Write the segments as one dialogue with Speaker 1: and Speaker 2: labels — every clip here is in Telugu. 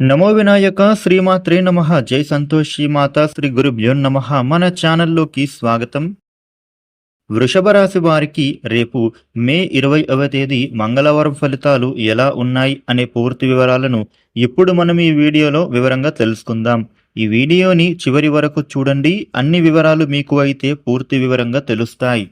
Speaker 1: నమో వినాయక శ్రీమాత్రే నమః. జై సంతోషి మాత శ్రీ గురుభ్యో నమః. మన ఛానల్లోకి స్వాగతం. వృషభ రాశి వారికి రేపు మే 20వ తేదీ మంగళవారం ఫలితాలు ఎలా ఉన్నాయి అనే పూర్తి వివరాలను ఇప్పుడు మనం ఈ వీడియోలో వివరంగా తెలుసుకుందాం. ఈ వీడియోని చివరి వరకు చూడండి. అన్ని వివరాలు మీకు అయితే పూర్తి వివరంగా తెలుస్తాయి.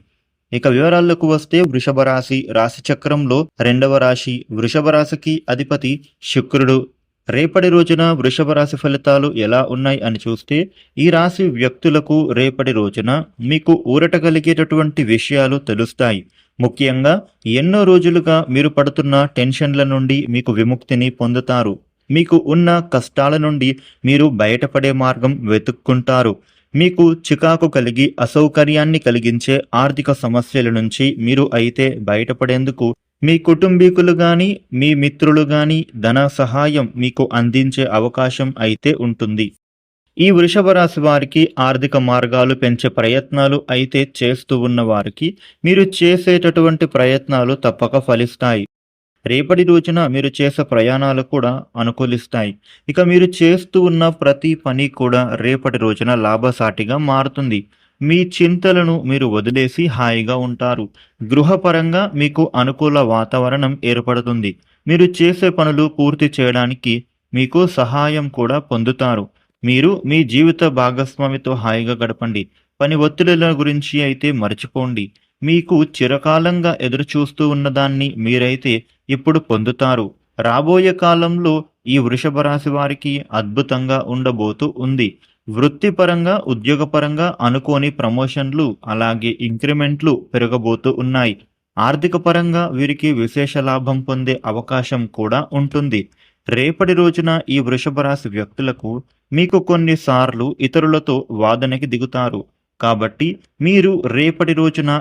Speaker 1: ఇక వివరాల్లోకి వస్తే వృషభ రాశి రాశి చక్రంలో రెండవ రాశి. వృషభ రాశికి అధిపతి శుక్రుడు. రేపటి రోజున వృషభ రాశి ఫలితాలు ఎలా ఉన్నాయి అని చూస్తే, ఈ రాశి వ్యక్తులకు రేపటి రోజున మీకు ఊరట కలిగేటటువంటి విషయాలు తెలుస్తాయి. ముఖ్యంగా ఎన్నో రోజులుగా మీరు పడుతున్న టెన్షన్ల నుండి మీకు విముక్తిని పొందుతారు. మీకు ఉన్న కష్టాల నుండి మీరు బయటపడే మార్గం వెతుక్కుంటారు. మీకు చికాకు కలిగి అసౌకర్యాన్ని కలిగించే ఆర్థిక సమస్యల నుంచి మీరు అయితే బయటపడేందుకు మీ కుటుంబీకులు గాని, మీ మిత్రులు గాని ధన సహాయం మీకు అందించే అవకాశం అయితే ఉంటుంది. ఈ వృషభ రాశి వారికి ఆర్థిక మార్గాలు పెంచే ప్రయత్నాలు అయితే చేస్తూ ఉన్న వారికి మీరు చేసేటటువంటి ప్రయత్నాలు తప్పక ఫలిస్తాయి. రేపటి రోజున మీరు చేసే ప్రయాణాలు కూడా అనుకూలిస్తాయి. ఇక మీరు చేస్తూ ఉన్న ప్రతి పని కూడా రేపటి రోజున లాభసాటిగా మారుతుంది. మీ చింతలను మీరు వదిలేసి హాయిగా ఉంటారు. గృహపరంగా మీకు అనుకూల వాతావరణం ఏర్పడుతుంది. మీరు చేసే పనులు పూర్తి చేయడానికి మీకు సహాయం కూడా పొందుతారు. మీరు మీ జీవిత భాగస్వామితో హాయిగా గడపండి. పని ఒత్తిడిల గురించి అయితే మర్చిపోండి. మీకు చిరకాలంగా ఎదురు చూస్తూ ఉన్నదాన్ని మీరైతే ఇప్పుడు పొందుతారు. రాబోయే కాలంలో ఈ వృషభ రాశి వారికి అద్భుతంగా ఉండబోతూ ఉంది. వృత్తిపరంగా, ఉద్యోగపరంగా అనుకోని ప్రమోషన్లు, అలాగే ఇంక్రిమెంట్లు పెరగబోతూ ఉన్నాయి. ఆర్థిక పరంగా వీరికి విశేష లాభం పొందే అవకాశం కూడా ఉంటుంది. రేపటి రోజున ఈ వృషభ రాశి వ్యక్తులకు మీకు కొన్నిసార్లు ఇతరులతో వాదనకి దిగుతారు. కాబట్టి మీరు రేపటి రోజున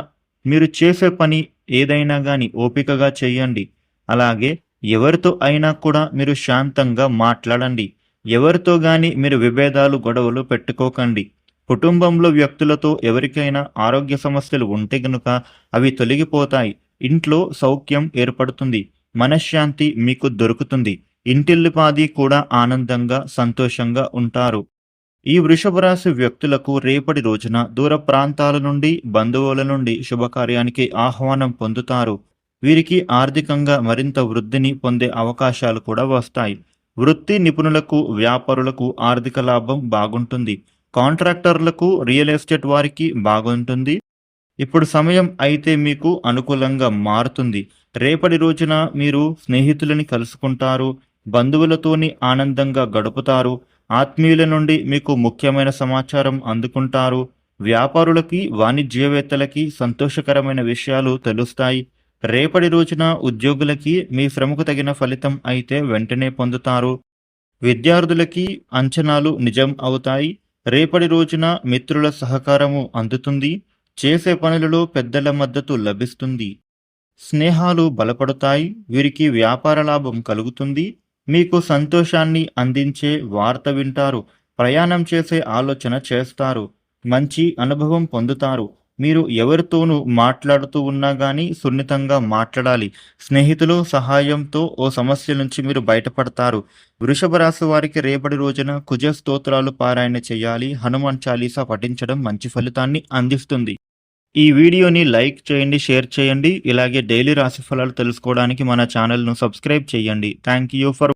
Speaker 1: మీరు చేసే పని ఏదైనా కానీ ఓపికగా చేయండి. అలాగే ఎవరితో అయినా కూడా మీరు శాంతంగా మాట్లాడండి. ఎవరితో గాని మీరు విభేదాలు, గొడవలు పెట్టుకోకండి. కుటుంబంలో వ్యక్తులతో ఎవరికైనా ఆరోగ్య సమస్యలు ఉంటే గనుక అవి తొలగిపోతాయి. ఇంట్లో సౌఖ్యం ఏర్పడుతుంది. మనశ్శాంతి మీకు దొరుకుతుంది. ఇంటిల్లిపాది కూడా ఆనందంగా, సంతోషంగా ఉంటారు. ఈ వృషభ రాశి వ్యక్తులకు రేపటి రోజున దూర ప్రాంతాల నుండి, బంధువుల నుండి శుభకార్యానికి ఆహ్వానం పొందుతారు. వీరికి ఆర్థికంగా మరింత వృద్ధిని పొందే అవకాశాలు కూడా వస్తాయి. వృత్తి నిపుణులకు, వ్యాపారులకు ఆర్థిక లాభం బాగుంటుంది. కాంట్రాక్టర్లకు, రియల్ ఎస్టేట్ వారికి బాగుంటుంది. ఇప్పుడు సమయం అయితే మీకు అనుకూలంగా మారుతుంది. రేపటి రోజున మీరు స్నేహితులని కలుసుకుంటారు. బంధువులతోని ఆనందంగా గడుపుతారు. ఆత్మీయుల నుండి మీకు ముఖ్యమైన సమాచారం అందుకుంటారు. వ్యాపారులకి, వాణిజ్యవేత్తలకి సంతోషకరమైన విషయాలు తెలుస్తాయి. రేపటి రోజున ఉద్యోగులకి మీ శ్రమకు తగిన ఫలితం అయితే వెంటనే పొందుతారు. విద్యార్థులకి అంచనాలు నిజం అవుతాయి. రేపటి రోజున మిత్రుల సహకారము అందుతుంది. చేసే పనులలో పెద్దల మద్దతు లభిస్తుంది. స్నేహాలు బలపడతాయి. వీరికి వ్యాపార లాభం కలుగుతుంది. మీకు సంతోషాన్ని అందించే వార్త వింటారు. ప్రయాణం చేసే ఆలోచన చేస్తారు. మంచి అనుభవం పొందుతారు. మీరు ఎవరితోనూ మాట్లాడుతూ ఉన్నా కానీ సున్నితంగా మాట్లాడాలి. స్నేహితులు సహాయంతో ఓ సమస్య నుంచి మీరు బయటపడతారు. వృషభ రాశి వారికి రేపటి రోజున కుజ స్తోత్రాలు పారాయణ చేయాలి. హనుమాన్ చాలీసా పఠించడం మంచి ఫలితాన్ని అందిస్తుంది. ఈ వీడియోని లైక్ చేయండి, షేర్ చేయండి. ఇలాగే డైలీ రాశి ఫలాలు తెలుసుకోవడానికి మన ఛానల్ను సబ్స్క్రైబ్ చేయండి. Thank you for